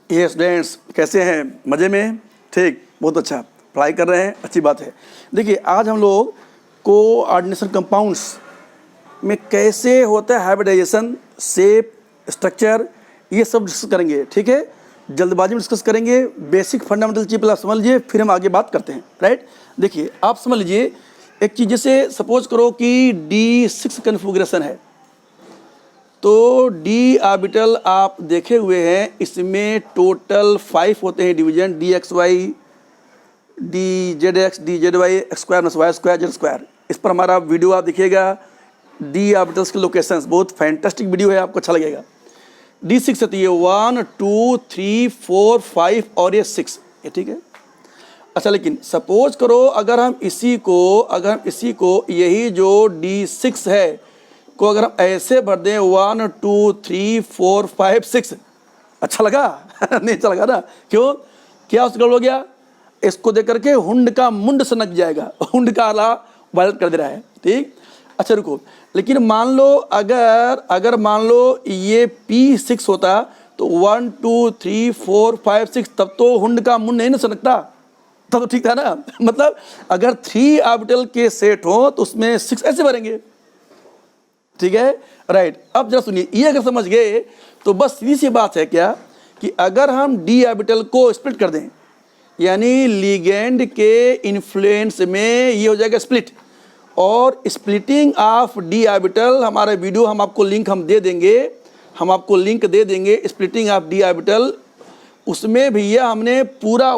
ये स्टूडेंट्स कैसे हैं? मज़े में? ठीक, बहुत अच्छा, पढ़ाई कर रहे हैं, अच्छी बात है। देखिए आज हम लोग कोऑर्डिनेशन कंपाउंड्स में कैसे होता है हाइब्रिडाइजेशन, शेप, स्ट्रक्चर, ये सब डिस्कस करेंगे। ठीक है, जल्दबाजी में डिस्कस करेंगे, बेसिक फंडामेंटल चीज़ पहले आप समझ लीजिए, फिर हम आगे बात करते हैं। राइट, देखिए आप समझ लीजिए एक चीज़, जैसे सपोज करो कि D6 कन्फिगरेशन है, तो डी ऑर्बिटल आप देखे हुए हैं, इसमें टोटल 5 होते हैं division, DXY, DZX, DZY, x square minus y square z square. इस पर हमारा वीडियो आप देखिएगा, डी ऑर्बिटल्स के लोकेशंस, बहुत फैंटास्टिक वीडियो है, आपको अच्छा लगेगा। D6 है तो ये 1 2 3 4 5 और ये 6, ये ठीक है। अच्छा, लेकिन सपोज करो अगर हम इसी को यही जो D6 है को अगर हम ऐसे भर दें 1 2 3 4 5 6, अच्छा लगा? नहीं अच्छा लगा ना? क्यों? क्या उसका हो गया? इसको देख करके हुंड का मुंड सनक जाएगा, हुंड का आला वायलेट कर दे रहा है। ठीक, अच्छा रुको, लेकिन मान लो अगर मान लो ये P6 होता तो 1 2 3 4 5 6, तब तो हुंड का मुंड नहीं ना सनकता, तब तो ठीक था ना। मतलब अगर 3 ऑर्बिटल के सेट हो तो उसमें 6 ऐसे भरेंगे। ठीक है, राइट। अब जरा सुनिए, ये अगर समझ गए तो बस सीधी सी बात है क्या कि अगर हम डी ऑर्बिटल को स्प्लिट कर दें, यानी लिगेंड के इन्फ्लुएंस में ये हो जाएगा स्प्लिट, और स्प्लिटिंग ऑफ डी ऑर्बिटल हमारा वीडियो हम आपको लिंक दे देंगे, स्प्लिटिंग ऑफ डी ऑर्बिटल। उसमें भैया हमने पूरा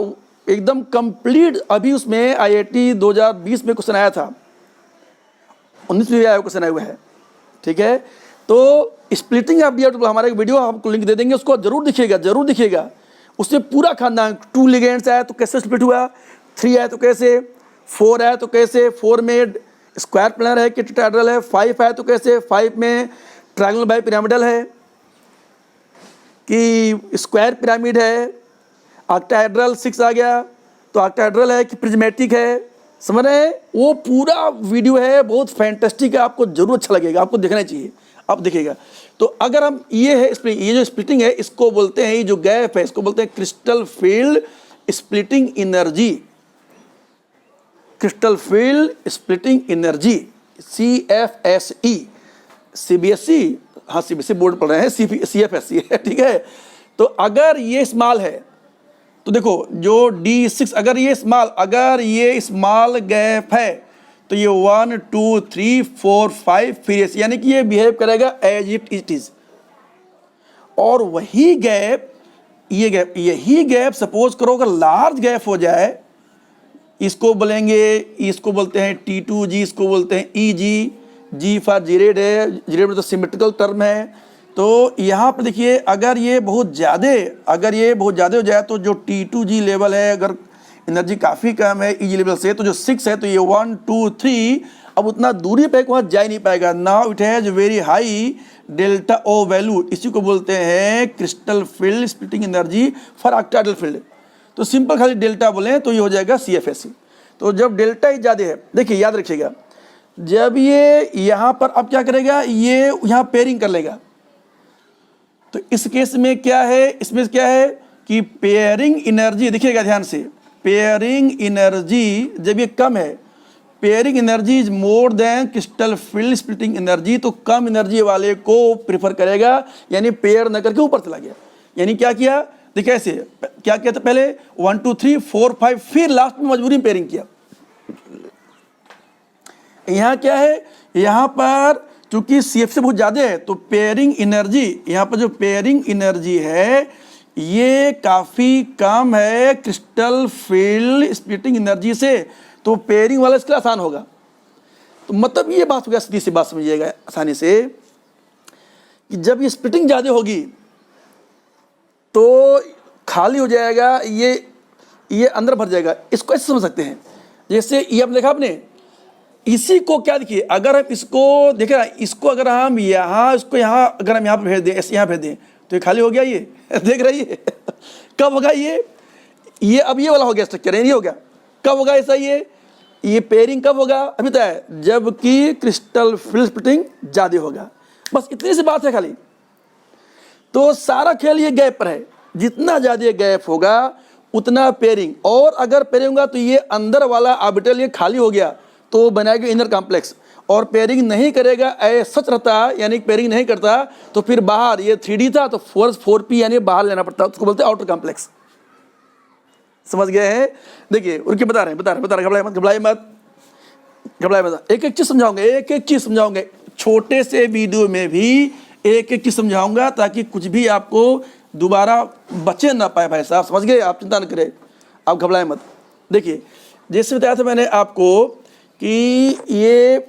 एकदम कंप्लीट, अभी उसमें IIT 2020 में क्वेश्चन आया था, 19 में भी आया क्वेश्चन आया हुआ है। ठीक है, तो स्प्लिटिंग ऑफ डी ऑर्बिटल हमारा एक वीडियो आपको लिंक दे देंगे, उसको जरूर दिखिएगा। उससे पूरा खानदान, 2 लिगेंड्स आया तो कैसे स्प्लिट हुआ, 3 आया तो कैसे, 4 आया तो कैसे, 4 में स्क्वायर प्लेनर है कि टेट्राहेड्रल है, 5 आया तो कैसे, 5 में ट्रायंगुलर बाई पिरामिडल है कि स्क्वायर पिरामिड है, ऑक्टाहेड्रल 6 आ गया तो ऑक्टाहेड्रल है कि प्रिज्मेटिक है, समझ रहे हैं? वो पूरा वीडियो है, बहुत फैंटास्टिक है, आपको जरूर अच्छा लगेगा, आपको देखना चाहिए, आप देखिएगा। तो अगर हम ये जो स्प्लिटिंग है, इसको बोलते हैं, ये जो गैप है इसको बोलते हैं crystal field splitting energy, crystal field splitting energy, CFSE। CBSE, हाँ CBSE बोर्ड पढ़ रहे हैं, CFSE है। ठीक है, तो अगर ये स्मॉल है तो देखो जो D6, अगर ये स्मॉल गैप है तो ये 1 2 3 4 5 फिर ऐसे, यानी कि ये बिहेव करेगा एज इट इज। और यही गैप सपोज करो अगर लार्ज गैप हो जाए, इसको बोलते हैं T2G, इसको बोलते हैं EG, G फॉर जीरेड है, जीरेड तो सिमेट्रिकल टर्म है। तो यहाँ पर देखिए अगर ये बहुत ज़्यादा हो जाए तो जो T2G लेवल है, अगर एनर्जी काफ़ी कम है EG लेवल से, तो जो 6 है तो ये 1 2 3 अब उतना दूरी पे वहाँ जा ही नहीं पाएगा। Now it has very high delta O value, इसी को बोलते हैं crystal field splitting energy for octahedral field. तो सिंपल खाली डेल्टा बोलें तो ये हो जाएगा CFSE। तो जब डेल्टा ही ज़्यादा है, देखिए याद रखिएगा, जब ये यहाँ पर अब क्या करेगा, ये यहाँ पेयरिंग कर लेगा। तो इस केस में क्या है, इसमें क्या है कि पेयरिंग एनर्जी, देखिएगा ध्यान से, पेयरिंग एनर्जी जब ये कम है, pairing energy is more than crystal field splitting energy, तो कम एनर्जी वाले को प्रेफर करेगा, यानी पेयर न करके ऊपर चला गया। यानी क्या किया, देखिए ऐसे क्या किया था, पहले 1 2 3 4 5, फिर लास्ट में मजबूरी में पेयरिंग किया। यहाँ क्या है, यहाँ पर चूंकि CF से बहुत ज़्यादा है तो पेयरिंग एनर्जी, यहाँ पर जो पेयरिंग एनर्जी है ये काफ़ी कम है क्रिस्टल फील्ड स्प्लिटिंग एनर्जी से, तो पेयरिंग वाला इसके लिए आसान होगा। तो मतलब ये बात हो गया, सीधी सी बात समझिएगा आसानी से, कि जब ये स्प्लिटिंग ज़्यादा होगी तो खाली हो जाएगा, ये अंदर भर जाएगा। इसको ऐसे समझ सकते हैं, जैसे ये आपने देखा आपने, इसी को क्या देखिए, अगर हम इसको देखें ना, इसको अगर हम यहाँ, इसको यहाँ अगर हम यहाँ पर भेज दें, ऐसे यहाँ भेज दें तो ये खाली हो गया। ये देख रही है कब होगा ये अब ये वाला हो गया स्ट्रक्चर, नहीं हो गया, कब होगा ऐसा, ये पेयरिंग कब होगा, अभी तो है जबकि क्रिस्टल फील्ड स्प्लिटिंग ज़्यादा होगा। बस इतनी सी बात है खाली। तो सारा खेल ये गैप पर है, जितना ज़्यादा गैप होगा उतना पेयरिंग, और अगर पेयरिंग होगा तो ये अंदर वाला ऑर्बिटल ये खाली हो गया तो बनाएगा इनर कॉम्प्लेक्स, और पेयरिंग नहीं करेगा सच रहता यानी पेयरिंग नहीं करता तो फिर बाहर ये 3D था तो 4p यानी बाहर लेना पड़ता, उसको बोलते हैं आउटर कॉम्प्लेक्स। समझ गए हैं? देखिए उनके बता रहे हैं, घबराए मत। एक एक चीज समझाऊंगे, छोटे से वीडियो में भी एक एक चीज समझाऊंगा ताकि कुछ भी आपको दोबारा बचे ना पाए। भाई साहब समझ गए? आप चिंता न करें, आप घबराए मत। देखिए जैसे बताया था मैंने आपको कि ये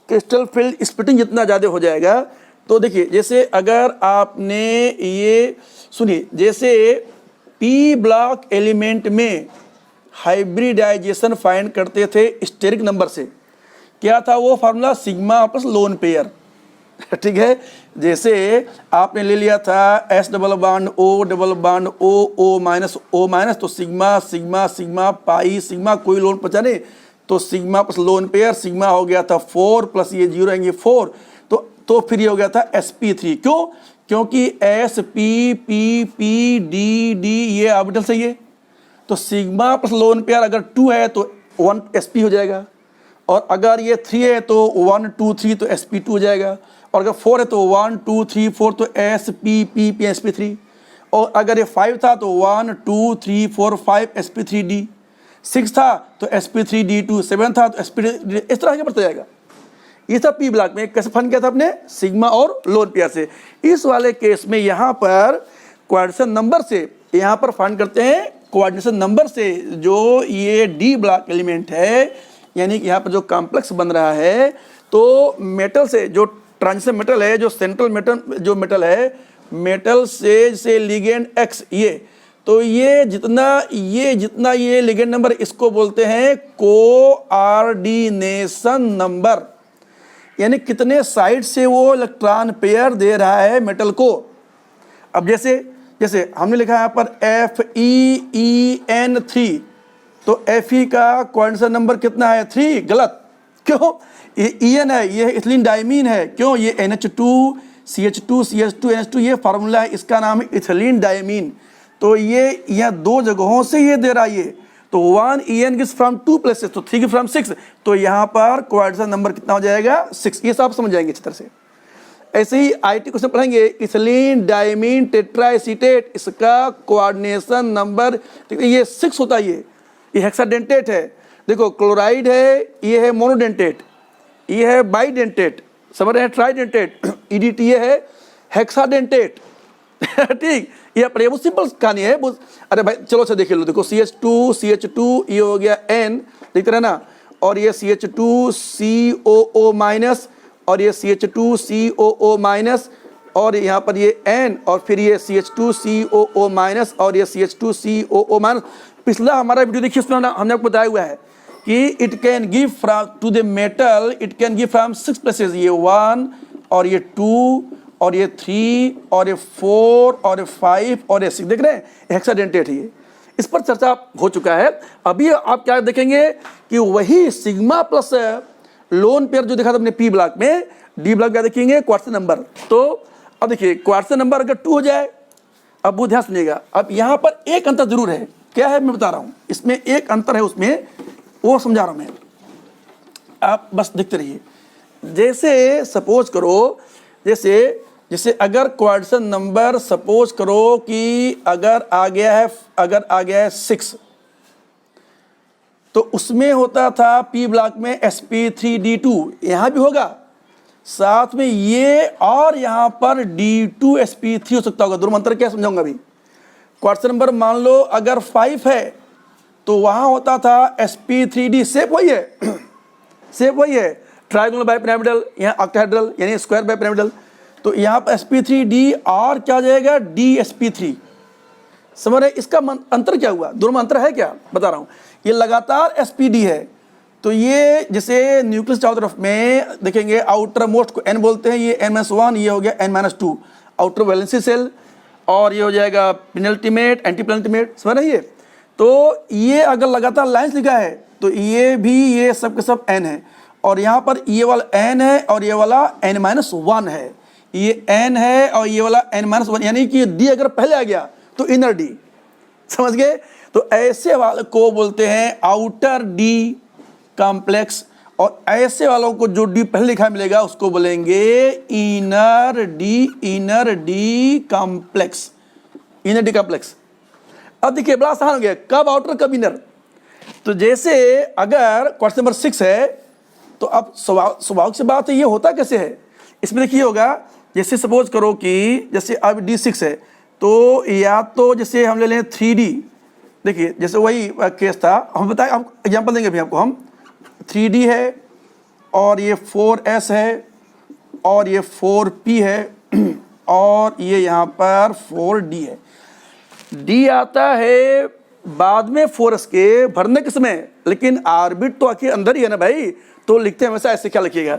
क्रिस्टल फील्ड स्प्लिटिंग जितना ज़्यादा हो जाएगा, तो देखिए जैसे अगर आपने ये सुनिए, जैसे पी ब्लॉक एलिमेंट में हाइब्रिडाइजेशन फाइंड करते थे स्टेरिक नंबर से, क्या था वो formula? Sigma plus lone pair. ठीक है, जैसे आपने ले लिया था S double bond O minus, तो सिग्मा पाई सिग्मा, कोई लोन पचा नहीं, तो sigma plus lone pair, sigma हो गया था 4 प्लस ये 0 आएंगे 4, तो फिर ये हो गया था sp3। क्यों? क्योंकि sp d ये ऑर्बिटल सही है, तो सिग्मा प्लस लोन पेयर अगर 2 है तो 1 sp हो जाएगा, और अगर ये 3 है तो 1 2 3 तो sp2 हो जाएगा, और अगर 4 है तो 1 2 3 4 तो sp sp3, और अगर ये 5 था तो 1 2 3 4 5 sp3d, 6 था तो sp3d2, 7 था तो sp3d, इस तरह के बढ़ता जाएगा। ये सब पी ब्लॉक में कैसे फंड किया था अपने? सिग्मा और लोन पेयर से। इस वाले केस में यहाँ पर कोऑर्डिनेशन नंबर से यहाँ पर फाइंड करते हैं, कोऑर्डिनेशन नंबर से जो ये डी ब्लॉक एलिमेंट है, यानी कि यहाँ पर जो कॉम्प्लेक्स बन रहा है, तो मेटल से जो ट्रांजिशन मेटल है, जो सेंट्रल मेटल है, मेटल से लिगेंड एक्स, ये तो ये जितना ये लिगेंड नंबर, इसको बोलते हैं कोऑर्डिनेशन नंबर, यानी कितने साइड से वो इलेक्ट्रॉन पेयर दे रहा है मेटल को। अब जैसे हमने लिखा है यहाँ पर FeEN3, तो Fe का कोऑर्डिनेशन नंबर कितना है? 3। गलत। क्यों? ये En है, ये इथिलीन डायमीन है। क्यों? ये NH2 CH2 NH2 ये फार्मूला है, इसका नाम है इथिलीन डायमीन। तो ये यह दो जगहों से ये दे रहा है ये, तो 1 En गिव्स फ्रॉम 2 प्लेसेस, तो 3 गिव्स फ्रॉम 6, तो यहाँ पर कोऑर्डिनेशन नंबर कितना हो जाएगा? 6। ये सब समझ जाएंगे अच्छी तरह से। ऐसे ही IT क्वेश्चन पढ़ेंगे, इथिलीन डायमीन टेट्राएसीटेट, इसका कोऑर्डिनेशन नंबर ये 6 होता है। ये हेक्साडेंटेट है। देखो क्लोराइड है, ये है मोनोडेंटेट, ये है बाइडेंटेट, समझ रहे हैं? ट्राइडेंटेट, EDT ये है हेक्साडेंटेट। ठीक, ये अपने वो सिंपल कहानी है। अरे भाई चलो अच्छा देखिए लो, देखो CH2 ये हो गया N, देखते रहे ना, और ये CH2COO माइनस, और ये CH2COO माइनस, और यहाँ पर ये N, और फिर ये CH2COO माइनस, और ये CH2COO माइनस। पिछला हमारा वीडियो देखिए, उसमें हमने आपको बताया हुआ है कि it can give from to the metal, it can give from 6 places, ये 1 और ये 2 और ये 3 और ये 4 और ये 5 और ये 6, देख रहे हैं? हेक्साडेंटेट है ये। इस पर चर्चा हो चुका है। अभी आप क्या देखेंगे कि वही सिग्मा प्लस लोन पेयर जो देखा था अपने पी ब्लॉक में, डी ब्लॉक क्या देखेंगे? Quarter number. तो अब देखिए क्वार्टर नंबर अगर 2 हो जाए, अब वो ध्यान सुनिएगा, अब यहाँ पर एक अंतर जरूर है। क्या है मैं बता रहा हूँ, इसमें एक अंतर है, उसमें वो समझा रहा हूँ मैं, आप बस देखते रहिए। जैसे सपोज करो, जैसे अगर कोऑर्डिनेशन नंबर सपोज करो कि अगर आ गया है 6, तो उसमें होता था पी ब्लॉक में sp3d2, यहाँ भी होगा साथ में ये, और यहाँ पर d2 sp3 हो सकता होगा। दोनों अंतर क्या समझाऊंगा अभी। क्वार्टर नंबर मान लो अगर 5 है तो वहाँ होता था sp3d, सेप वही है, ट्राइगोनल बाइपिरामिडल, यहाँ ऑक्टाहेड्रल यानी स्क्वायर बाइपिरामिडल, तो यहाँ पर sp3d और क्या जाएगा? dsp3। समझ रहे? इसका अंतर क्या हुआ? दोनों में अंतर है क्या? बता रहा हूँ। ये लगातार sp_d है, तो ये जैसे न्यूक्लियस चारों तरफ में देखेंगे, आउटर मोस्ट को n बोलते हैं, ये n-1, ये हो गया n-2 आउटर वैलेंसी सेल, और ये हो जाएगा पेनल्टीमेट एंटी पेनल्टीमेट। समझ रही है? तो ये अगर लगातार लाइन्स लिखा है तो ये भी ये सब के सब n है, और यहाँ पर ये वाला n है और ये वाला n-1 है, ये n है और ये वाला n-1, यानी कि d अगर पहले आ गया तो इनर डी, समझ गए। तो ऐसे वाले को बोलते हैं आउटर डी कॉम्प्लेक्स, और ऐसे वालों को जो डी पहले लिखा मिलेगा उसको बोलेंगे inner D complex, inner D complex. अब देखिए बड़ा आसान हो गया, कब आउटर कब इनर। तो जैसे अगर क्वेश्चन नंबर 6 है, तो अब स्वाभाविक सी बात है, ये होता कैसे है। इसमें देखिए होगा, जैसे सपोज करो कि जैसे अब D6 है, तो या तो जैसे हम ले लें 3D, देखिए जैसे वही केस था, हम बताएं, हम एग्जांपल देंगे भी आपको। हम 3D है और ये 4S है और ये 4P है और ये यहाँ पर 4D है। D आता है बाद में 4S के भरने के समय, लेकिन ऑर्बिट तो आखिर अंदर ही है ना भाई, तो लिखते हैं हमेशा ऐसे, क्या लिखिएगा।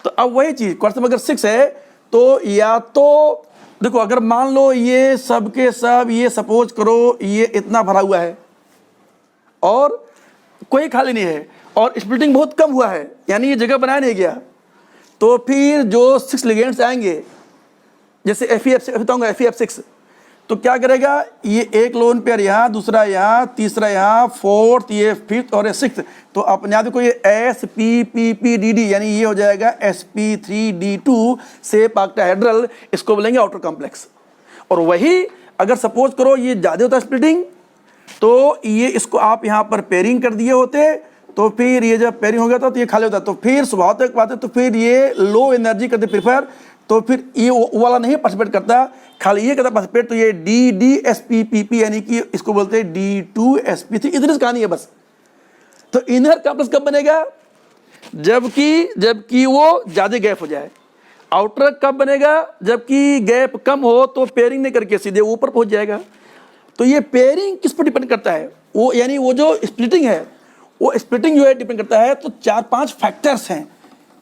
तो अब वही चीज़ क्वेश्चन अगर 6 है, तो या तो देखो अगर मान लो ये सब के सब, ये सपोज करो ये इतना भरा हुआ है और कोई खाली नहीं है और स्प्लिटिंग बहुत कम हुआ है, यानी ये जगह बनाया नहीं गया, तो फिर जो 6 लिगेंड्स आएंगे, जैसे FeF6, तो क्या करेगा, ये एक लोन पेयर यहाँ, दूसरा यहाँ, तीसरा यहाँ, फोर्थ, ये फिफ्थ और ये सिक्स्थ, तो अपने आप को ये SPPPDD, यानी ये हो जाएगा sp3d2 सेप ऑक्टाहेड्रल, इसको बोलेंगे आउटर कॉम्प्लेक्स। और वही अगर सपोज करो ये ज़्यादा होता है स्प्लिटिंग, तो ये इसको आप यहाँ पर पेयरिंग कर दिए होते, तो फिर ये जब पेयरिंग हो गया था तो ये खाली होता, तो फिर स्वाभाविक बात है, तो फिर ये लो एनर्जी करते प्रिफर, तो फिर ये वाला नहीं पार्टिसिपेट करता, खाली ये करता पार्टिसिपेट, तो ये DDSPPP, यानी कि इसको बोलते हैं D2sp3, इतनी कहानी है बस। तो इनर कॉम्प्लेक्स कब बनेगा, जबकि वो ज़्यादा गैप हो जाए। आउटर कब बनेगा, जबकि गैप कम हो, तो पेयरिंग नहीं करके सीधे ऊपर पहुंच जाएगा। तो ये पेयरिंग किस पर डिपेंड करता है, वो यानी वो जो स्प्लिटिंग है, वो स्प्लिटिंग जो है डिपेंड करता है, तो 4-5 फैक्टर्स हैं।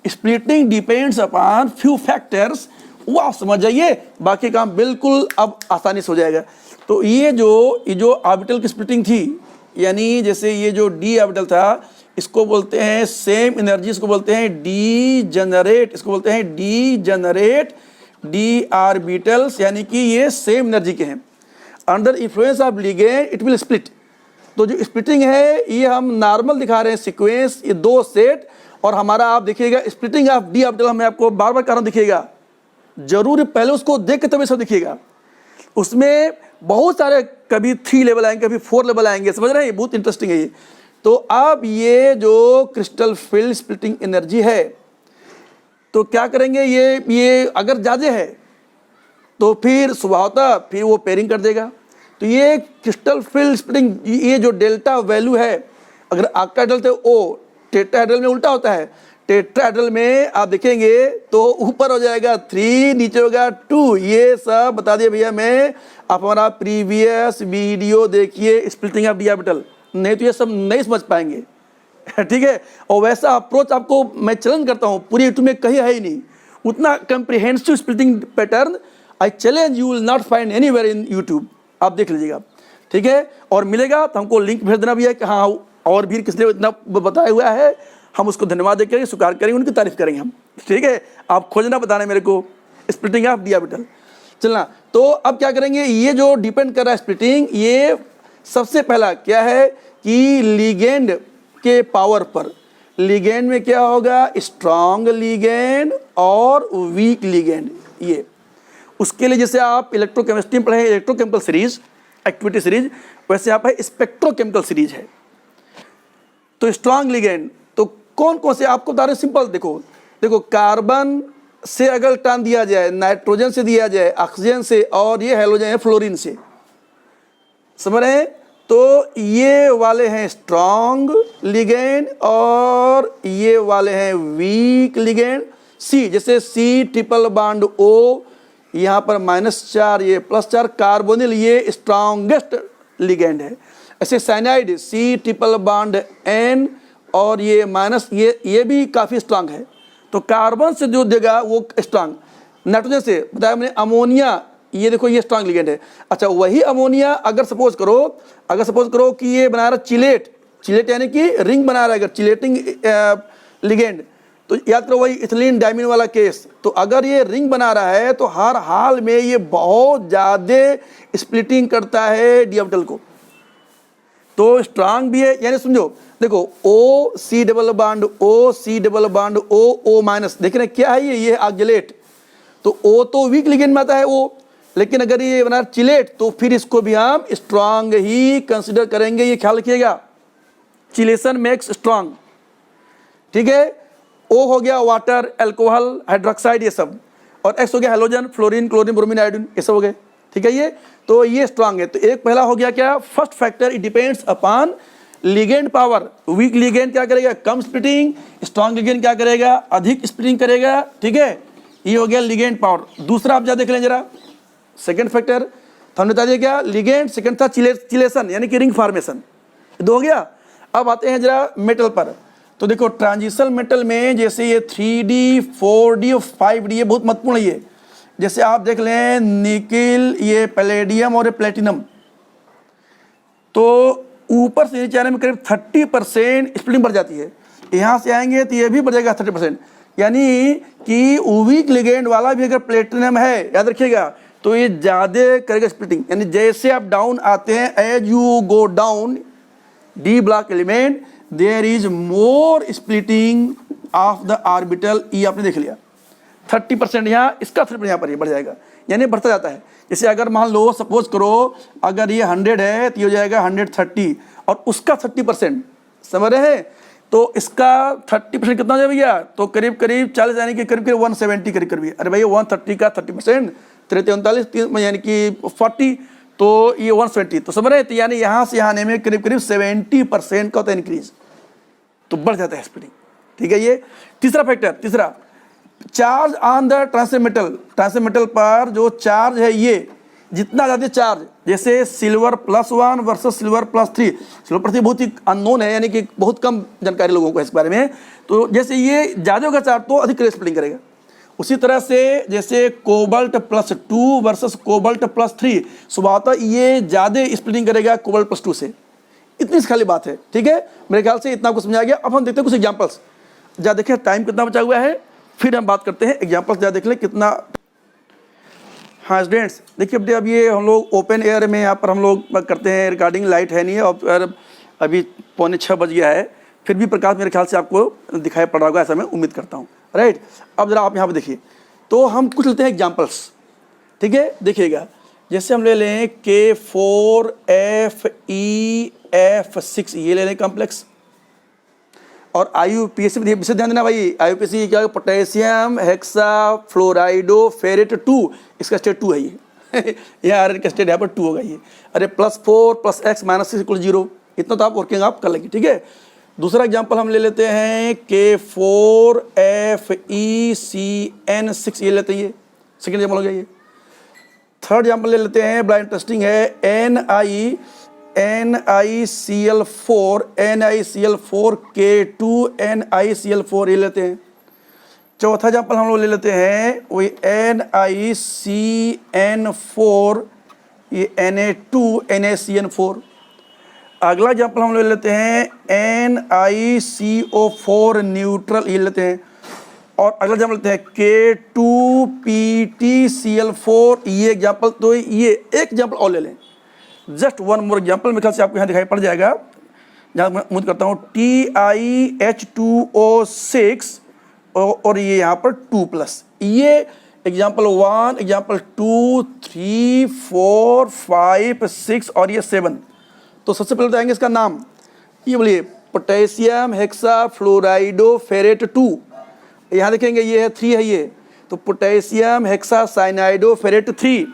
Splitting depends upon few factors, वो आप समझ जाइए, बाकी काम बिल्कुल अब आसानी से हो जाएगा। तो ये जो ऑर्बिटल की स्प्लिटिंग थी, यानी जैसे ये जो डी ऑर्बिटल था, इसको बोलते हैं सेम एनर्जी, इसको बोलते हैं डीजनरेट, इसको बोलते हैं डीजनरेट डी ऑर्बिटल्स, यानी कि ये सेम एनर्जी के हैं। Under influence of ligand it will split. तो जो स्प्लिटिंग है ये हम नॉर्मल दिखा रहे हैं सीक्वेंस, ये 2 सेट, और हमारा आप देखिएगा स्प्लिटिंग ऑफ डी ऑर्बिटल, मैं आपको बार बार कारण दिखेगा, जरूर पहले उसको देख के तभी सब दिखेगा। उसमें बहुत सारे कभी 3 लेवल आएंगे, कभी 4 लेवल आएंगे, समझ रहे हैं, बहुत इंटरेस्टिंग है ये। तो अब ये जो क्रिस्टल फील्ड स्प्लिटिंग एनर्जी है, तो क्या करेंगे, ये अगर ज़्यादा है तो फिर स्वभावतः फिर वो पेयरिंग कर देगा। तो ये क्रिस्टल फील्ड स्प्लिटिंग, ये जो डेल्टा वैल्यू है, अगर ऑक्टाहेड्रल थे O, टेट्राहेड्रल में उल्टा होता है। टेट्राहेड्रल में आप देखेंगे तो ऊपर हो जाएगा 3, नीचे होगा 2। ये सब बता दिया भैया मैं, आप हमारा प्रीवियस वीडियो देखिए स्प्लिटिंग ऑफ डी ऑर्बिटल, नहीं तो ये सब नहीं समझ पाएंगे ठीक है। और वैसा अप्रोच आपको मैं चैलेंज करता हूँ, पूरी यूट्यूब में कहीं है ही नहीं उतना comprehensive splitting pattern. I challenge you will not find anywhere in YouTube, आप देख लीजिएगा, ठीक है। और मिलेगा तो हमको लिंक भेज देना भी है कि हाँ और भी किसने इतना बताया हुआ है, हम उसको धन्यवाद देकर स्वीकार करेंगे, उनकी तारीफ करेंगे हम, ठीक है। आप खोजना बताना मेरे को स्प्लिटिंग ऑफ डी ऑर्बिटल चलना। तो अब क्या करेंगे, ये जो डिपेंड कर रहा है स्प्लिटिंग, ये सबसे पहला क्या है कि लिगेंड के पावर पर। लिगेंड में क्या होगा, स्ट्रॉन्ग लिगेंड और वीक लिगेंड। ये उसके लिए जैसे आप इलेक्ट्रोकेमिस्ट्री में पढ़े इलेक्ट्रोकेमिकल सीरीज, एक्टिविटी सीरीज, वैसे यहाँ पर स्पेक्ट्रोकेमिकल सीरीज है। तो स्ट्रॉन्ग लिगेंड तो कौन कौन से आपको बता रहे, सिंपल देखो कार्बन से अगर इलेक्ट्रॉन दिया जाए, नाइट्रोजन से दिया जाए, ऑक्सीजन से, और ये हेलोजन है फ्लोरीन से, समझ रहे हैं। तो ये वाले हैं स्ट्रॉन्ग लिगेंड और ये वाले हैं वीक लिगेंड। सी जैसे C ट्रिपल बॉन्ड O, यहाँ पर -4, ये +4, कार्बोनिल ये स्ट्रॉन्गेस्ट लिगेंड है। ऐसे cyanide C triple bond N और ये माइनस, ये भी काफ़ी स्ट्रांग है। तो कार्बन से जो देगा वो स्ट्रांग, नाइट्रोजन से बताया मैंने अमोनिया, ये देखो ये स्ट्रांग लिगेंड है। अच्छा वही अमोनिया अगर सपोज करो कि ये बना रहा चिलेट यानी कि रिंग बना रहा है, अगर चिलेटिंग लिगेंड, तो याद करो वही इथिलीन डायमीन वाला केस। तो अगर ये रिंग बना रहा है तो हर हाल में ये बहुत ज़्यादा स्प्लिटिंग करता है डी ऑर्बिटल को, तो स्ट्रांग भी है। यानी समझो, देखो O C double bond O C double bond O minus, देख रहे हैं क्या है ये ऑक्जेलेट। तो ओ तो वीक लिगेंड में आता है ओ, लेकिन अगर ये बना चिलेट तो फिर इसको भी हम स्ट्रांग ही कंसिडर करेंगे, ये ख्याल रखिएगा। चिलेशन मेक्स स्ट्रांग, ठीक है। ओ हो गया वाटर, अल्कोहल, हाइड्रोक्साइड ये सब, और एक्स हो गया halogen, fluorine, chlorine, bromine, iodine, ये सब हो गए, ठीक है। ये तो ये स्ट्रांग है। तो एक पहला हो गया क्या, first factor, it depends upon ligand power. Week ligand क्या करेगा, कम स्प्लिटिंग, स्ट्रांग लिगेंड क्या करेगा, अधिक स्प्लिटिंग करेगा, ठीक है। ये हो गया लिगेंड पावर। दूसरा आप जा देख लें जरा, सेकेंड फैक्टर तो हमने बता दिया क्या, लिगेंड, सेकेंड था चिलेशन यानी कि रिंग फॉर्मेशन, दो हो गया। अब आते हैं जरा मेटल पर। तो देखो ट्रांजिशनल मेटल में जैसे ये 3D 4D और 5D ये बहुत महत्वपूर्ण है। ये जैसे आप देख लें निकिल, ये पैलेडियम और ये प्लेटिनम, तो ऊपर से नीचे आने में करीब 30% स्प्लिटिंग बढ़ जाती है। यहाँ से आएंगे तो ये भी बढ़ जाएगा 30%, यानी कि वीक लिगेंड वाला भी अगर प्लेटिनम है, याद रखिएगा, तो ये ज़्यादा करेगा स्प्लिटिंग। यानी जैसे आप डाउन आते हैं, as you go down D block element there is more splitting of the orbital. ई आपने देख लिया 30% यहाँ, इसका 30% यहाँ पर ये बढ़ जाएगा, यानी बढ़ता जाता है। जैसे अगर मान लो सपोज करो अगर ये 100 है तो ये हो जाएगा 130, और उसका 30%, समझ रहे हैं। तो इसका 30% कितना हो जाए भैया, तो करीब करीब 40, यानी कि करीब करीब 170 करीब करीब। अरे भैया 130 का 30%, 39 यानी कि 40, तो ये 170, तो समझ रहे हैं। तो यानी यहाँ से यहाँ आने में करीब करीब 70% का होता है इंक्रीज, तो बढ़ जाता है स्प्लिटिंग, ठीक है। ये तीसरा फैक्टर, तीसरा चार्ज ऑन द ट्रांसमेटल पर जो चार्ज है, ये जितना ज़्यादा चार्ज, जैसे सिल्वर +1 वर्सेस सिल्वर +3, सिल्वर +3 बहुत ही अननोन है, यानी कि बहुत कम जानकारी लोगों को इस बारे में। तो जैसे ये ज़्यादा होगा चार्ज तो अधिक स्प्लिटिंग करेगा। उसी तरह से जैसे कोबाल्ट +2 वर्सेस कोबाल्ट +3, स्वभावतः ये ज़्यादा स्प्लिटिंग करेगा कोबाल्ट +2 से। इतनी खाली बात है, ठीक है। मेरे ख्याल से इतना कुछ समझा गया। अब हम देखते हैं कुछ एग्जाम्पल्स। जरा देखिए टाइम कितना बचा हुआ है, फिर हम बात करते हैं एग्जाम्पल्स। जरा देख लें कितना। हाँ स्टूडेंट्स देखिए, अपने अब ये हम लोग ओपन एयर में यहाँ पर हम लोग करते हैं रिकॉर्डिंग, लाइट है नहीं है, और अभी 5:45 बज गया है, फिर भी प्रकाश मेरे ख्याल से आपको दिखाई पड़ रहा होगा, ऐसा मैं उम्मीद करता हूँ, राइट। अब जरा आप यहाँ पर देखिए, तो हम कुछ लेते हैं एग्जाम्पल्स, ठीक है। देखिएगा, जैसे हम ले लें K4FeF6, ये ले लें कॉम्प्लेक्स। और IUPAC में विशेष ध्यान देना भाई, IUPAC क्या, पोटेशियम हेक्सा फ्लोराइडो फेरेट 2, इसका स्टेट 2 है ये यहाँ आयरन का स्टेट यहाँ पर 2 होगा ये। अरे +4 + x - 6 = 0, इतना तो आप वर्किंग आप कर लेंगे, ठीक है। दूसरा एग्जाम्पल हम ले लेते हैं K4FeCN6, ये लेते हैं, ये सेकेंड एग्जाम्पल हो गया ये। थर्ड एग्जाम्पल ले लेते हैं, बड़ा इंटरेस्टिंग है, NiCl4 K2NiCl4, ये लेते हैं। चौथा एग्जाम्पल हम लोग ले लेते हैं वही NiCN4, ये Na2 NaCN4। अगला एग्जाम्पल हम ले लेते हैं NiCO4 न्यूट्रल, ये लेते हैं। और अगला एग्जाम्पल लेते हैं K2PtCl4, ये एग्जाम्पल। तो ये एक एग्जाम्पल और ले लें, जस्ट वन मोर एग्जाम्पल, मेरे ख्याल से आपको यहाँ दिखाई पड़ जाएगा, जहाँ मैं उम्मीद करता हूँ TiH2O6, और ये यहाँ पर 2+। ये एग्जाम्पल 1, एग्जाम्पल 2, 3, 4, 5, 6 और ये 7। तो सबसे पहले बताएंगे इसका नाम, ये बोलिए पोटेशियम हेक्सा फ्लोराइडो फेरेट 2, यहाँ देखेंगे ये है 3 है ये, तो potassium hexa cyanido ferrate 3।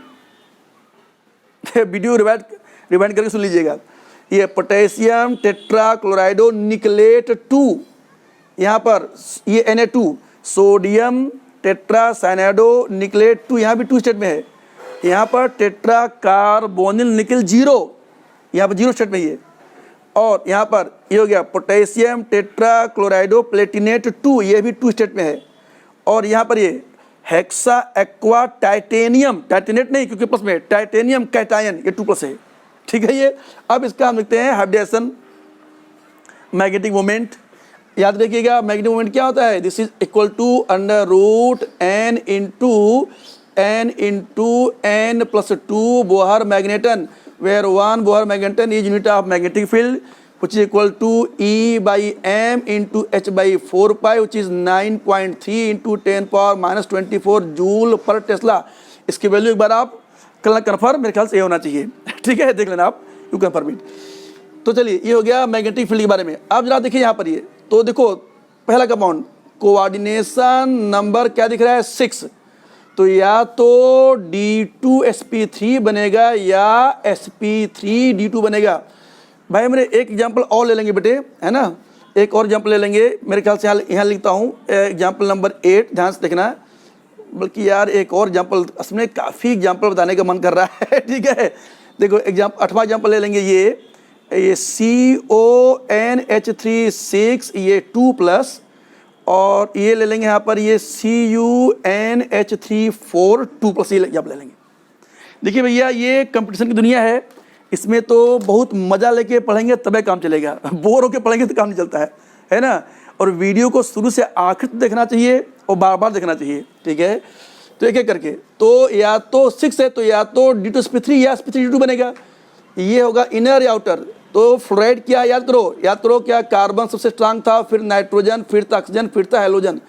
Video rewind करके सुन लीजिएगा। ये पोटेशियम टेट्रा क्लोराइडो निकलेट 2, यहाँ पर ये Na2, सोडियम टेट्रा साइनाइडो निकलेट 2, यहाँ भी 2 स्टेट में है। यहाँ पर टेट्रा कार्बोनिल निकल 0, यहाँ पर 0 स्टेट में ये। और यहाँ पर ये हो गया पोटेशियम टेट्रा क्लोराइडो प्लेटिनेट 2, ये भी 2 स्टेट में है। और यहाँ पर ये हेक्सा एक्वा टाइटेनियम, टाइटेनेट नहीं क्योंकि प्लस में, टाइटेनियम कैटायन, ये 2+ है, ठीक है ये। अब इसका हम लिखते हैं हाइब्रिडेशन, मैग्नेटिक मोमेंट, याद रखिएगा मैग्नेटिक मोमेंट क्या होता है, this is equal to under root n into n plus 2 Bohr magneton, where 1 Bohr magneton is unit of magnetic field which is equal to E by m into h by 4 pi which is 9.3 into 10 power minus 24 joule पर Tesla. इसकी value एक बार आप कल confirm, मेरे ख्याल से ये होना चाहिए। ठीक है, देख लेना आप, यू कन्फर्म इट। तो चलिए, ये हो गया मैग्नेटिक फील्ड के बारे में। अब जरा देखिए यहाँ पर, ये तो देखो पहला कंपाउंड कोऑर्डिनेशन नंबर क्या दिख रहा है 6, तो या तो D2sp3 बनेगा या sp3d2 बनेगा। भाई मेरे एक एग्जाम्पल और ले लेंगे बेटे, है ना, एक और एग्जाम्पल ले लेंगे। मेरे ख्याल से यहाँ लिखता हूँ एग्जाम्पल नंबर 8, ध्यान से देखना, बल्कि यार एक और एग्जाम्पल, असमें काफ़ी एग्जाम्पल बताने का मन कर रहा है। ठीक है, देखो एग्जाम्पल 8वां एग्जाम्पल ले लेंगे, ये CONH36 ये 2+, और ये ले लेंगे यहाँ पर ये CUNH34 2+, ये एग्जाम्पल ले लेंगे। देखिए भैया, ये कंपटीशन की दुनिया है, इसमें तो बहुत मज़ा लेके पढ़ेंगे तबे काम चलेगा, बोर होके पढ़ेंगे तो काम नहीं चलता है ना। और वीडियो को शुरू से आखिर तक देखना चाहिए और बार बार देखना चाहिए। ठीक है, तो एक एक करके, तो या तो 6 है तो या तो D2sp3 या sp3d2 बनेगा। ये होगा इनर या आउटर। तो फ्लोराइड क्या, याद करो क्या, कार्बन सबसे स्ट्रांग था, फिर नाइट्रोजन, फिर था ऑक्सीजन, फिर था हेलोजन।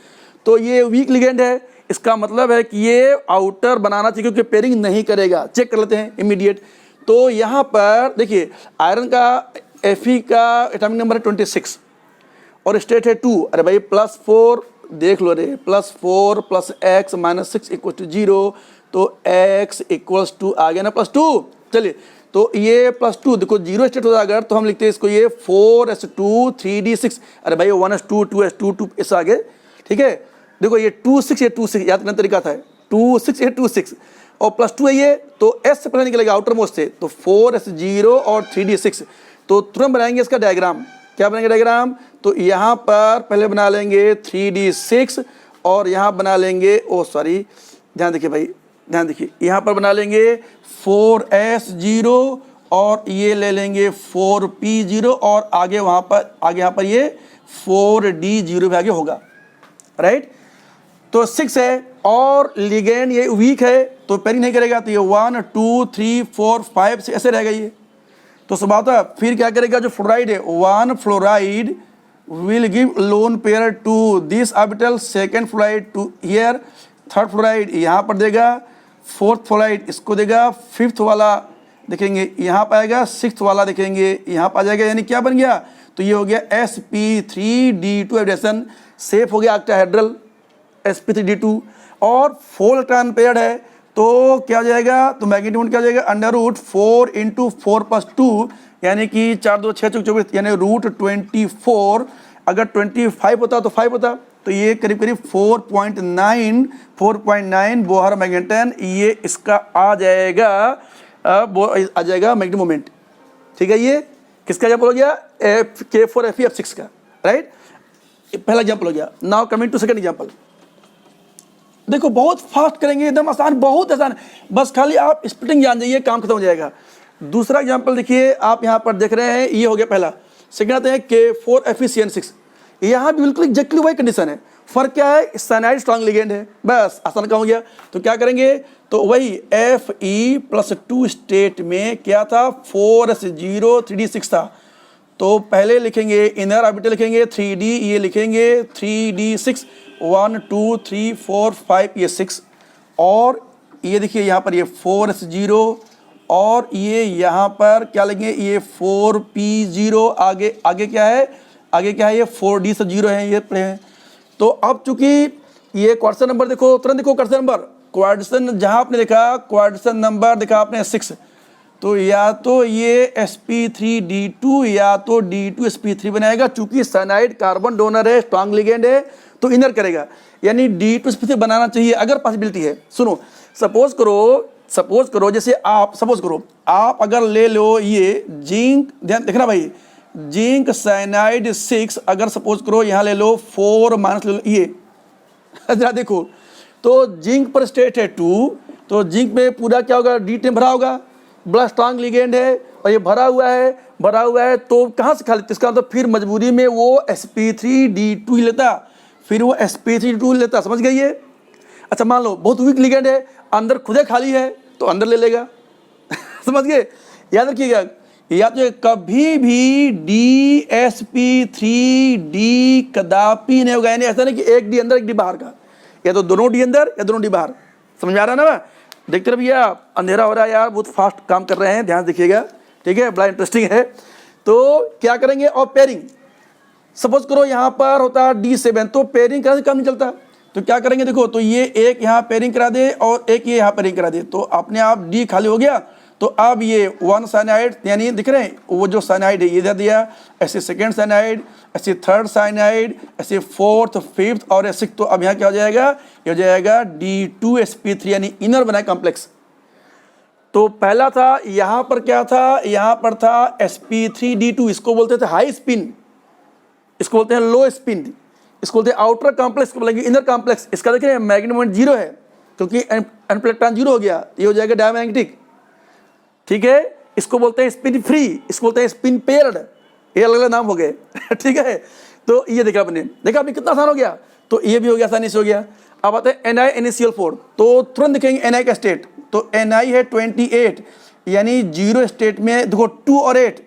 तो ये वीक लिगेंड है, इसका मतलब है कि ये आउटर बनाना चाहिए क्योंकि पेयरिंग नहीं करेगा। चेक कर लेते हैं इमीडिएट। तो यहाँ पर देखिए, आयरन का Fe का एटॉमिक नंबर है 26 और स्टेट है 2। अरे भाई +4 देख लो रे, +4 + x - 6 = 0, तो x = आ गया ना +2। चलिए, तो ये +2 देखो 0 स्टेट होता अगर, तो हम लिखते हैं इसको ये 4s2 3d6। अरे भाई 1s2 2s2 2 ऐसा आगे। ठीक है, देखो ये 2 6 ये 2 6 याद करने तरीका था, 2 6 ये 2 6 और +2 है ये, तो s से पहले निकलेगा आउटर मोस्ट से, तो 4s0 और 3d6। तो तुरंत बनाएंगे इसका डायग्राम। क्या बनाएंगे डायग्राम, तो यहाँ पर पहले बना लेंगे 3d6 और यहाँ बना लेंगे, ओ सॉरी, ध्यान देखिए भाई, ध्यान देखिए, यहाँ पर बना लेंगे 4s0 और ये ले लेंगे 4p0 और आगे वहाँ पर आगे यहाँ पर ये 4d0 भी आगे होगा, राइट। तो 6 है और लिगेंड ये वीक है तो पेयरिंग नहीं करेगा, तो ये 1 2 3 4 5 6 ऐसे रहेगा ये। तो सब आता फिर क्या करेगा, जो फ्लोराइड है 1 fluoride will give lone pair to this orbital, second fluoride to here, third fluoride यहाँ पर देगा, फोर्थ फ्लोराइड इसको देगा, फिफ्थ वाला देखेंगे यहाँ पर आएगा, सिक्स्थ वाला देखेंगे यहाँ पर आ जाएगा। यानी क्या बन गया, तो ये हो गया sp3d2 एडिशन, सेफ हो गया ऑक्टाहेड्रल sp3d2। और 4 इलेक्ट्रॉन पेयर्ड है तो क्या हो जाएगा, तो मैग्नेटिक मोमेंट क्या हो जाएगा, √4 × 4 + 2 यानी कि 4 2 6 24 यानी √24। अगर 25 होता तो 5 होता, तो ये करीब करीब 4.9 बोहर मैग्नेटन ये इसका आ जाएगा, आ जाएगा मैग्नेटिक मोमेंट। ठीक है, ये किसका एग्जाम्पल हो गया, K4Fe(F6) का, राइट। पहला एग्जाम्पल हो गया। Now coming to second example. देखो बहुत फास्ट करेंगे, एकदम आसान, बहुत आसान, बस खाली आप स्प्लिटिंग जान जाइए, काम खत्म हो जाएगा। दूसरा एग्जाम्पल देखिए, आप यहाँ पर देख रहे हैं, ये हो गया पहला। सेकंड आते हैं K4Fe(CN6), यहाँ भी बिल्कुल एग्जैक्टली वही कंडीशन है। फर्क क्या है, साइनाइड स्ट्रांग लिगेंड है, बस आसान काम हो गया। तो क्या करेंगे, तो वही Fe+2 स्टेट में क्या था, 4s0 3d6 था। तो पहले लिखेंगे इनर ऑर्बिटल लिखेंगे 3d, ये लिखेंगे 3d6 1 2 3 4 5 ये 6, और ये देखिए यहाँ पर ये 4s0 और ये यहाँ पर क्या लेंगे, ये 4p0। आगे आगे क्या है, आगे क्या है, ये 4d से 0 है, ये पढ़े हैं। तो अब चूंकि ये क्वाड्रेशन नंबर देखो, तुरंत देखो क्वाड्रेशन नंबर, क्वाड्रेशन जहाँ आपने देखा क्वाड्रेशन नंबर देखा आपने 6, तो या तो ये sp3d2 या तो d2sp3 बनाएगा। चूंकि साइनाइड कार्बन डोनर है, स्ट्रांग लिगेंड है, तो इनर करेगा, यानी d2sp3 बनाना चाहिए अगर पॉसिबिलिटी है। सुनो, सपोज करो जैसे आप सपोज करो आप अगर ले लो ये जिंक, ध्यान देखना भाई, जिंक साइनाइड 6 अगर सपोज करो यहाँ ले लो 4 माइनस ले लो ये जरा देखो, तो जिंक पर स्टेट है 2, तो जिंक में पूरा क्या होगा, D10 भरा होगा, बड़ा स्ट्रांग लिगेंड है और ये भरा हुआ है तो कहाँ से खाली, इसका मतलब फिर मजबूरी में वो sp3d2 लेता, फिर वो sp3d2 लेता, समझ गई ये। अच्छा मान लो बहुत वीक लिगेंड है, अंदर खुदे खाली है तो अंदर ले लेगा समझ गए। याद रखिएगा, या तो कभी भी DsP3D कदापि नहीं होगा, यानी ऐसा नहीं कि एक डी अंदर एक डी बाहर का, या तो दोनों डी अंदर या दोनों डी बाहर। समझ में आ रहा है ना। देखते रहिए भैया, अंधेरा हो रहा है यार, बहुत फास्ट काम कर रहे हैं, ध्यान देखिएगा, ठीक है, बड़ा इंटरेस्टिंग है। तो क्या करेंगे, और पेयरिंग, सपोज करो यहाँ पर होता D7, तो पेयरिंग कराने से काम नहीं चलता, तो क्या करेंगे, देखो तो ये एक यहाँ पेयरिंग करा दे और एक ये यहाँ पेयरिंग करा दे, तो अपने आप डी खाली हो गया। तो अब ये 1 साइनाइड, यानी दिख रहे हैं वो जो साइनाइड है ये दे दिया, ऐसे सेकेंड साइनाइड, ऐसे थर्ड साइनाइड, ऐसे फोर्थ, फिफ्थ और ऐसे, तो अब यहाँ क्या हो जाएगा, ये हो जाएगा D2sp3 यानी इनर बनाए कॉम्प्लेक्स। तो पहला था, यहाँ पर क्या था, यहाँ पर था sp3d2, इसको बोलते थे हाई स्पिन, इसको बोलते हैं लो स्पिन, इसको बोलते हैं आउटर कॉम्प्लेक्स, इसको बोलेंगे इनर कॉम्प्लेक्स। इसका देखिए मैग्नेटिक मोमेंट 0 है क्योंकि इलेक्ट्रॉन 0 हो गया, ये हो जाएगा डायमैग्नेटिक, ठीक है। इसको बोलते हैं स्पिन फ्री, इसको बोलते हैं स्पिन पेयर्ड, ये अलग अलग नाम हो गए ठीक है। तो ये देखा आपने कितना आसान हो गया, तो ये भी हो गया, आसानी से हो गया। अब आते हैं NiNaCl4, तो तुरंत दिखेंगे Na का स्टेट, तो Na है 28, यानी 0 स्टेट में देखो 2 और 8,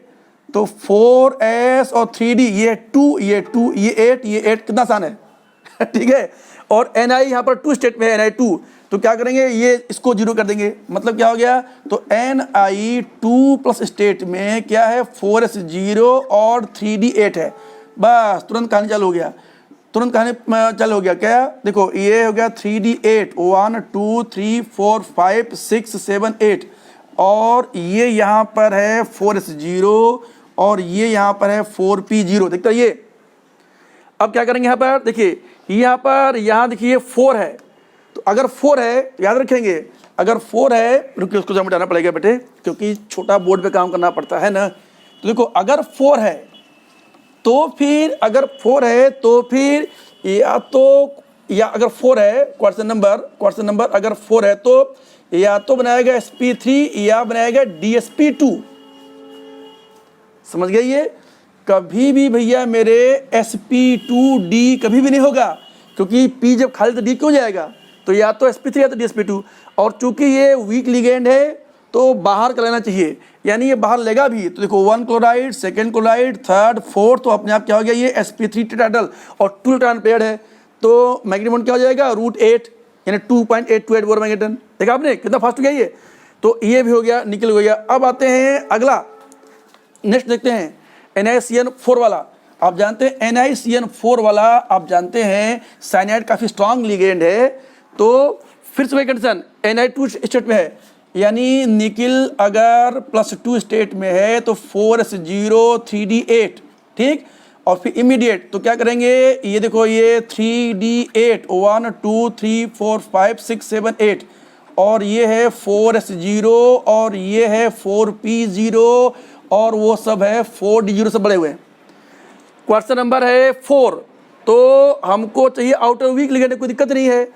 तो 4s और 3d, ये 2 ये 2 ये 8 ये 8, कितना आसान है ठीक है। और Ni यहाँ पर 2 स्टेट में है, Ni2, तो क्या करेंगे, ये इसको 0 कर देंगे, मतलब क्या हो गया, तो Ni2 प्लस स्टेट में क्या है, 4s 0 और 3d 8 है, बस तुरंत कहानी चालू हो गया, तुरंत कहानी चालू हो गया। क्या देखो, ये हो गया 3d 8, 1 2 3 4 5 6 7 8, और ये यहाँ पर है 4s 0 और ये यहाँ पर है 4p 0, देखते ये। अब क्या करेंगे, यहाँ पर देखिए, यहाँ देखिए 4 है, तो अगर 4 है याद रखेंगे, अगर 4 है, रुकिए उसको जब मिटाना पड़ेगा बेटे, क्योंकि छोटा बोर्ड पे काम करना पड़ता है ना। तो देखो अगर 4 है तो फिर, अगर 4 है तो फिर या अगर 4 है क्वेश्चन नंबर अगर 4 है तो या तो बनाएगा sp3 या बनाएगा DsP2, समझ गए। ये कभी भी भैया मेरे sp2d कभी भी नहीं होगा, क्योंकि p जब खाली तो d क्यों जाएगा, तो या तो sp3 या तो DsP2। और चूंकि ये वीक लिगेंड है तो बाहर कर लेना चाहिए, यानी ये बाहर लेगा भी, तो देखो 1 chloride, second chloride, third, fourth, तो अपने आप क्या हो गया, ये sp3 टेट्राहेड्रल और 2 इलेक्ट्रॉन पेयर्ड है, तो मैग्नेटिक मोमेंट क्या हो जाएगा, √8 यानी 2.828 बोर मैग्नेटन। देखा आपने कितना फास्ट हो गया ये, तो ये भी हो गया, निकल गया। अब आते हैं अगला, नेक्स्ट देखते हैं NiCN4 वाला। आप जानते हैं NiCN4 वाला, आप जानते हैं साइनाइड काफ़ी स्ट्रांग लिगेंड है, तो फिर से वही कंडीशन Ni2 स्टेट में है, यानी निकिल अगर +2 स्टेट में है तो 4s 0 3d 8, ठीक। और फिर इमीडिएट तो क्या करेंगे, ये देखो ये 3d 8 1 2 3 4 5 6 7 8, और ये है 4s 0 और ये है 4p 0 और वो सब है 4d 0 से बड़े हुए। क्वेश्चन नंबर है 4, तो हमको चाहिए आउटर वीक लिगेंड, कोई दिक्कत नहीं है,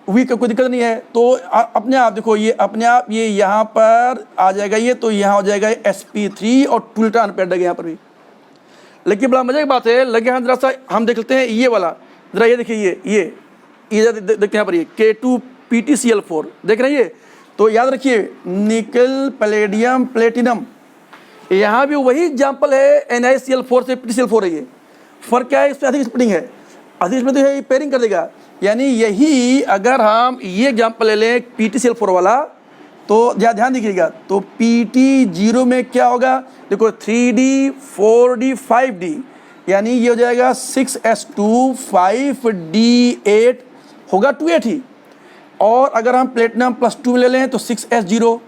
वीक कोई दिक्कत नहीं है, तो अपने आप देखो ये अपने आप ये यहाँ पर आ जाएगा, ये तो यहाँ हो जाएगा sp3 और 2 इलेक्ट्रॉन पेयर्ड है यहाँ पर भी। लेकिन बड़ा मजे की बात है, लगे हम जरा सा हम देख लेते हैं ये वाला, जरा ये देखिए ये देखते हैं यहाँ पर ये K2PtCl4 देख रहे हैं ये। तो याद रखिए निकल पैलेडियम प्लेटिनम, यहाँ भी वही एग्जाम्पल है NiCl4 से PtCl4 है। ये फर्क क्या है, इसमें अधिक स्प्लिटिंग है, अधिक में तो ये पेयरिंग कर देगा, यानी यही अगर हम ये एग्जाम्पल ले लें PtCl4 वाला, तो ध्यान दीजिएगा, तो Pt0 में क्या होगा, देखो 3d 4d 5d, यानी ये हो जाएगा 6s2 5d8 होगा 2 ही। और अगर हम प्लेटिनम +2 ले लें तो 6s0,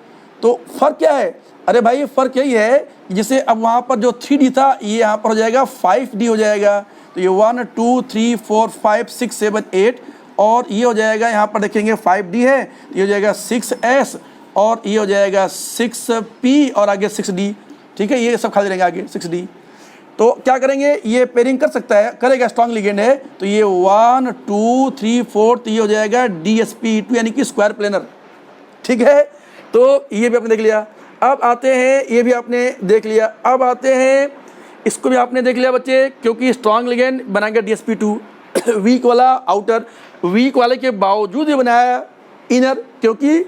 तो फर्क क्या है, अरे भाई फर्क यही है कि जैसे अब वहाँ पर जो 3d था ये यहाँ पर हो जाएगा 5d हो जाएगा, तो ये 1 2 3 4 5 6 7 8, और ये हो जाएगा यहाँ पर देखेंगे 5d है, ये हो जाएगा 6s और ये हो जाएगा 6p और आगे 6d, ठीक है, ये सब खाली रहेंगे आगे 6d। तो क्या करेंगे, ये पेयरिंग कर सकता है, करेगा, स्ट्रॉन्ग लिगेंड है, तो ये 1 2 3 4, तो ये हो जाएगा DsP2 यानी कि स्क्वायर प्लेनर, ठीक है। तो ये भी आपने देख लिया। अब आते हैं, ये भी आपने देख लिया। अब आते हैं, इसको भी आपने देख लिया बच्चे, क्योंकि स्ट्रॉन्ग लिगेंड बनाएंगे DsP2, वीक वाला आउटर, वीक वाले के बावजूद ही बनाया इनर, क्योंकि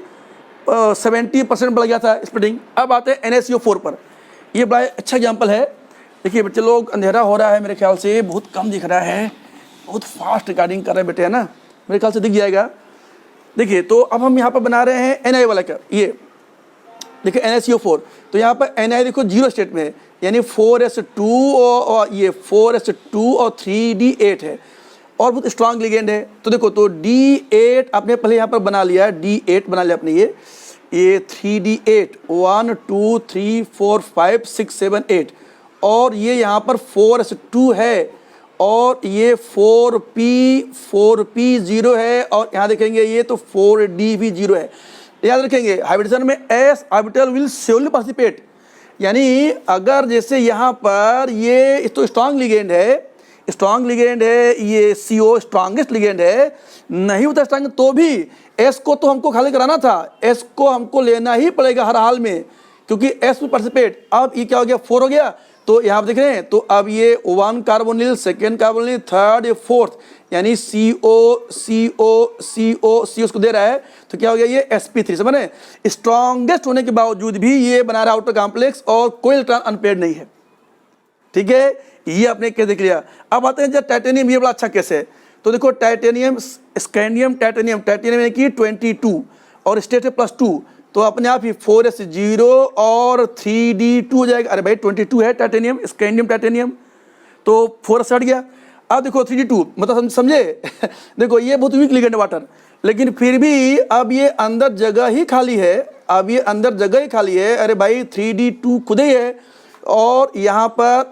70% बढ़ गया था स्प्लिटिंग। अब आते हैं NaCO4 पर, ये बड़ा अच्छा एग्जाम्पल है। देखिए बच्चे लोग, अंधेरा हो रहा है मेरे ख्याल से, बहुत कम दिख रहा है, बहुत फास्ट रिकॉर्डिंग कर रहे हैं बेटे, है ना, मेरे ख्याल से दिख जाएगा। देखिए तो अब हम यहाँ पर बना रहे हैं Na वाला का, ये देखिए NaCO4, तो यहाँ पर Na देखो 0 स्टेट में है, यानी 4s2 और ये 4s2 और 3D8 है, और बहुत स्ट्रांग लिगेंड है। तो देखो, तो D8 आपने पहले यहाँ पर बना लिया है, D8 बना लिया आपने, ये 3D8, 1 2 3 4 5 6 7 8, और ये यहाँ पर 4s2 है, और ये 4p0 है, और यहाँ देखेंगे ये तो 4d भी 0 है। याद रखेंगे हाइब्रिडेशन में s orbital will surely participate, यानी अगर जैसे यहाँ पर ये तो स्ट्रांग लिगेंड है, स्ट्रांग लिगेंड है, ये CO स्ट्रांगेस्ट लिगेंड है, नहीं होता स्ट्रांग तो भी S को तो हमको खाली कराना था, S को हमको लेना ही पड़ेगा हर हाल में, क्योंकि S में पार्टिसिपेट। अब ये क्या हो गया, 4 हो गया, तो यहाँ आप देख रहे हैं, तो अब ये 1 carbonyl, 2nd carbonyl, 3rd 4th, यानी CO उसको दे रहा है, तो क्या हो गया, ये sp3। समझ रहे हैं, स्ट्रांगेस्ट होने के बावजूद भी ये बना रहा आउटर कॉम्प्लेक्स, और कोई इलेक्ट्रॉन अनपेयर्ड नहीं है। ठीक है, ये आपने केस देख लिया। अब आते हैं जब टाइटेनियम, ये बड़ा अच्छा केस है। तो देखो टाइटेनियम, स्कैंडियम, टाइटेनियम, टाइटेनियम यानी कि 22 और स्टेट है +2, तो अपने आप ही 4s0 और 3d2 हो जाएगा। अरे भाई 22 है टाइटेनियम, स्कैंडियम, टाइटेनियम, तो 4s हट गया। अब देखो 3d2, मतलब समझे देखो ये बहुत वीक लिगेंड वाटर, लेकिन फिर भी अब ये अंदर जगह ही खाली है, अब ये अंदर जगह ही खाली है। अरे भाई 3d2 खुद ही है, और यहाँ पर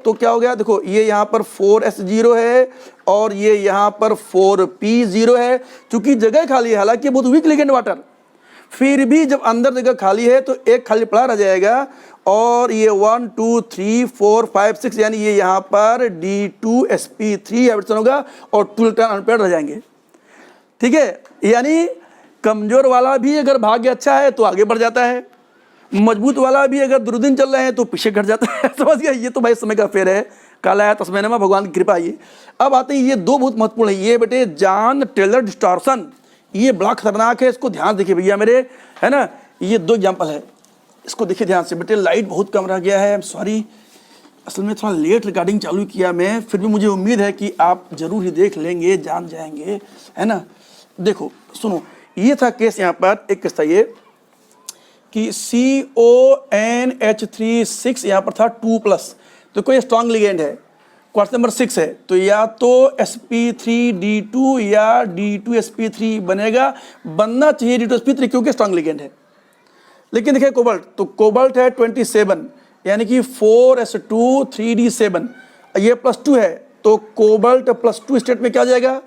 तो क्या हो गया, देखो ये यहाँ पर 4s0 है, और ये यहाँ पर 4p0 है, क्योंकि जगह खाली है, हालांकि बहुत वीक लिगेंड वाटर, फिर भी जब अंदर जगह खाली है तो एक खाली पड़ा रह जाएगा, और ये 1 2 3 4 5 6, यानी ये यहाँ पर D2sp3 हाइब्रिडेशन होगा, और 2 इलेक्ट्रॉन अनपेयर्ड रह जाएंगे। ठीक है, यानी कमजोर वाला भी अगर भाग्य अच्छा है तो आगे बढ़ जाता है, मजबूत वाला भी अगर दुर्दिन चल रहे हैं तो पीछे घट जाता है। समझ गया, ये तो भाई समय का फेर है, काला है तस्मै नमा, भगवान की कृपा। ये अब आते हैं, ये दो बहुत महत्वपूर्ण है, ये बेटे जॉन टेलर डिस्टॉर्शन, ये बड़ा खतरनाक है, इसको ध्यान देखिए भैया मेरे, है ना। ये 2 एग्जाम्पल है, इसको देखिए ध्यान से बेटे। लाइट बहुत कम रह गया है, आई एम सॉरी, असल में थोड़ा लेट रिकॉर्डिंग चालू किया मैं, फिर भी मुझे उम्मीद है कि आप जरूर ही देख लेंगे, जान जाएंगे, है ना। देखो सुनो, ये था केस, यहाँ पर एक केस था ये कि CONH3 यहाँ पर था 2+, तो कोई स्ट्रॉन्ग लिगेंड है, क्वेश्चन नंबर 6 है, तो या तो sp3d2 या D2sp3 बनेगा, बनना चाहिए D2sp3 क्योंकि स्ट्रॉन्ग लिगेंड है। लेकिन देखिए कोबाल्ट, तो कोबाल्ट है 27, यानी कि 4s2 3d7, ये +2 है, तो कोबाल्ट +2 स्टेट में क्या जाएगा,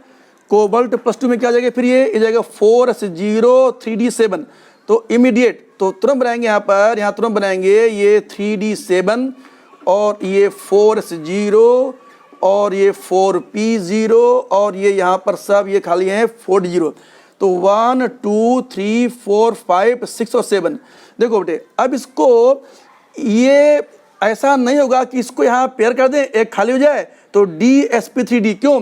कोबाल्ट +2 में क्या जाएगा, फिर ये जाएगा 4s0 3d7, तो इमीडिएट, तो तुरंत बनाएंगे यहाँ पर, यहाँ तुरंत बनाएंगे ये 3d7 और ये 4s0 और ये 4p0 और ये यहाँ पर सब ये खाली हैं 4d0, तो 1 2 3 4 5 6 और 7। देखो बेटे, अब इसको ये ऐसा नहीं होगा कि इसको यहाँ पेयर कर दें, एक खाली हो जाए तो DsP3D, क्यों,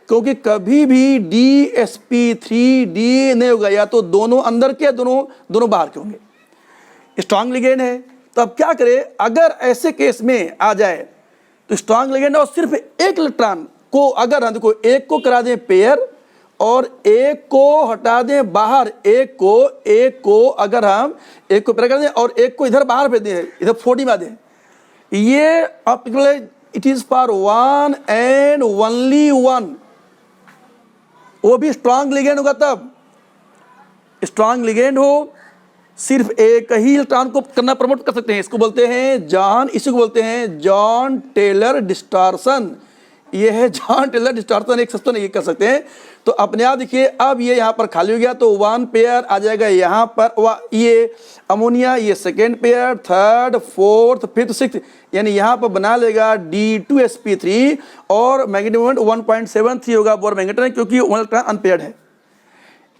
क्योंकि कभी भी DsP3D नहीं होगा, या तो दोनों अंदर के, दोनों बाहर के होंगे, स्ट्रांग लिगेंड है। तो अब क्या करें, अगर ऐसे केस में आ जाए तो स्ट्रांग लिगेंड और सिर्फ एक इलेक्ट्रॉन को अगर हम देखो, एक को करा दें पेयर और एक को हटा दें बाहर, एक को अगर हम एक को पेयर कर दें और एक को इधर बाहर भेज दें, इधर 40 में दें, ये अब it is for 1 and only 1, वो भी स्ट्रांग लिगेंड होगा। तब स्ट्रांग लिगेंड हो, सिर्फ एक ही इलेक्ट्रॉन को करना प्रमोट कर सकते हैं, इसको बोलते हैं जॉन, इसी को बोलते हैं जॉन टेलर डिस्टॉर्शन। ये है जॉन टेलर डिस्टॉर्शन, एक सस्ता नहीं ये कर सकते हैं। तो अपने आप देखिए, अब ये यहाँ पर खाली हो गया तो 1 पेयर आ जाएगा यहाँ पर, ये अमोनिया, ये 2nd pair, 3rd 4th 5th 6th, यानी यहाँ पर बना लेगा D2sp3 और मैग्नेटिक मोमेंट 1.73 होगा बोर मैग्नेट्रॉन, क्योंकि 1 इलेक्ट्रॉन अनपेयर्ड है।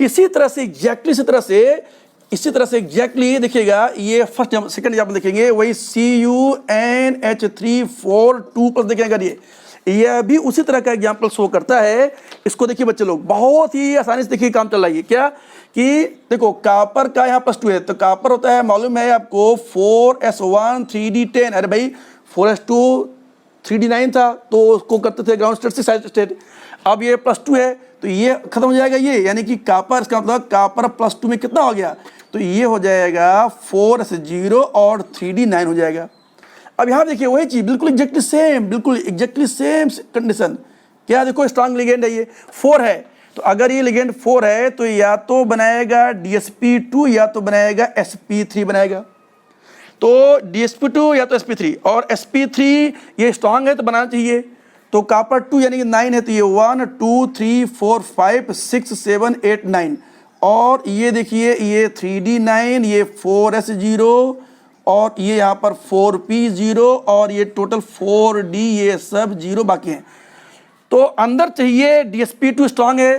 इसी तरह से एग्जैक्टली इसी तरह से इसी तरह से एग्जैक्टली देखिएगा, ये फर्स्ट सेकंड एग्जाम्पल देखेंगे, वही CuNH342 प्लस देखेंगे। अगर यह भी उसी तरह का एग्जाम्पल शो करता है। इसको देखिए बच्चे लोग, बहुत ही आसानी से देखिए काम चल रहा है। क्या कि देखो कापर का यहाँ +2 है, तो कापर होता है मालूम है आपको 4s1 3d10। अरे भाई 4s2 3d9 था, तो उसको करते थे ग्राउंड स्टेट से साइड स्टेट। अब ये +2 है तो ये खत्म हो जाएगा ये, यानी कि कापर, इसका मतलब कापर +2 में कितना हो गया, तो ये हो जाएगा 4s0 और 3d9 हो जाएगा। अब यहाँ देखिए वही चीज बिल्कुल एग्जैक्टली सेम, बिल्कुल एग्जैक्टली सेम कंडीशन। क्या देखो स्ट्रांग लिगेंड है, ये 4 है, तो अगर ये लिगेंड 4 है तो या तो बनाएगा DsP2 या तो बनाएगा sp3 बनाएगा। तो DsP2 या तो sp3, और sp3 ये स्ट्रांग है तो बनाना चाहिए। तो कापर 2 यानी कि 9 है, तो ये 1 2 3 4 5 6 7 8 9, और ये देखिए ये 3d9, ये 4s0, और ये यहाँ पर 4p0, और ये टोटल 4d, ये सब 0 बाकी हैं। तो अंदर चाहिए DsP2 स्ट्रांग है,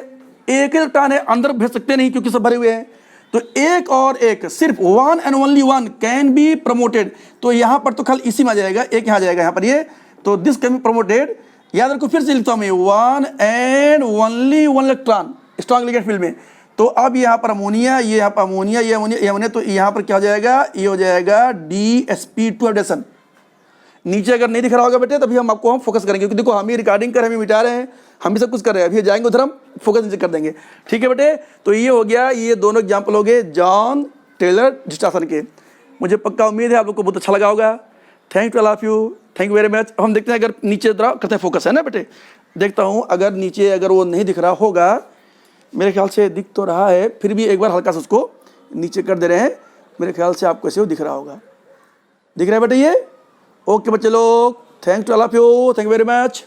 एक ही इलेक्ट्रॉन है, अंदर भेज सकते नहीं क्योंकि सब भरे हुए हैं। तो एक और एक, सिर्फ one and only one can be promoted. तो यहाँ पर तो खाली इसी में आ जाएगा, एक यहाँ जाएगा यहाँ पर ये, तो दिस कैन बी प्रमोटेड। याद रखो, फिर से लिखता हूँ मैं, one and only one electron strong ligand field में। तो अब यहाँ पर अमोनिया, ये यहाँ पर अमोनिया, ये अमोनिया, ये अमोनिया, तो यहाँ पर क्या हो जाएगा, ये हो जाएगा DsP2 एडिशन। नीचे अगर नहीं दिख रहा होगा बेटे, तभी हम फोकस करेंगे, क्योंकि देखो हम ही रिकॉर्डिंग कर, हम ही मिटा रहे हैं, हम भी सब कुछ कर रहे हैं। अभी जाएंगे उधर हम फोकस नीचे कर देंगे, ठीक है बेटे। तो ये हो गया, ये दोनों एग्जाम्पल हो गए जॉन टेलर डिस्टॉर्शन के। मुझे पक्का उम्मीद है आप लोग को बहुत अच्छा लगा होगा। Thank you all of you, thank you very much. हम देखते हैं अगर नीचे करते हैं फोकस, है ना बेटे। देखता हूँ अगर नीचे अगर वो नहीं दिख रहा होगा, मेरे ख्याल से दिख तो रहा है, फिर भी एक बार हल्का से उसको नीचे कर दे रहे हैं। मेरे ख्याल से आपको ऐसे वो दिख रहा होगा, दिख रहा है बेटे ये। ओके बच्चे लोग, thank you all of you, thank you very much.